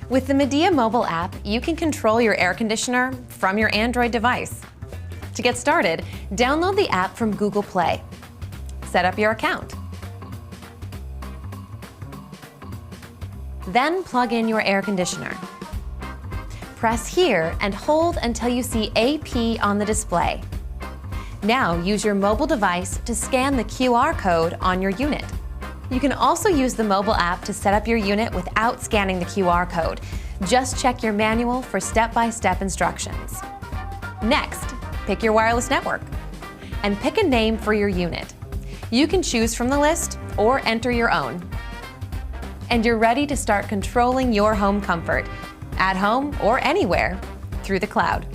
With the Midea mobile app, you can control your air conditioner from your Android device. To get started, download the app from Google Play. Set up your account. Then plug in your air conditioner. Press here and hold until you see AP on the display. Now use your mobile device to scan the QR code on your unit. You can also use the mobile app to set up your unit without scanning the QR code. Just check your manual for step-by-step instructions. Next, pick your wireless network and pick a name for your unit. You can choose from the list or enter your own. And you're ready to start controlling your home comfort, at home or anywhere, through the cloud.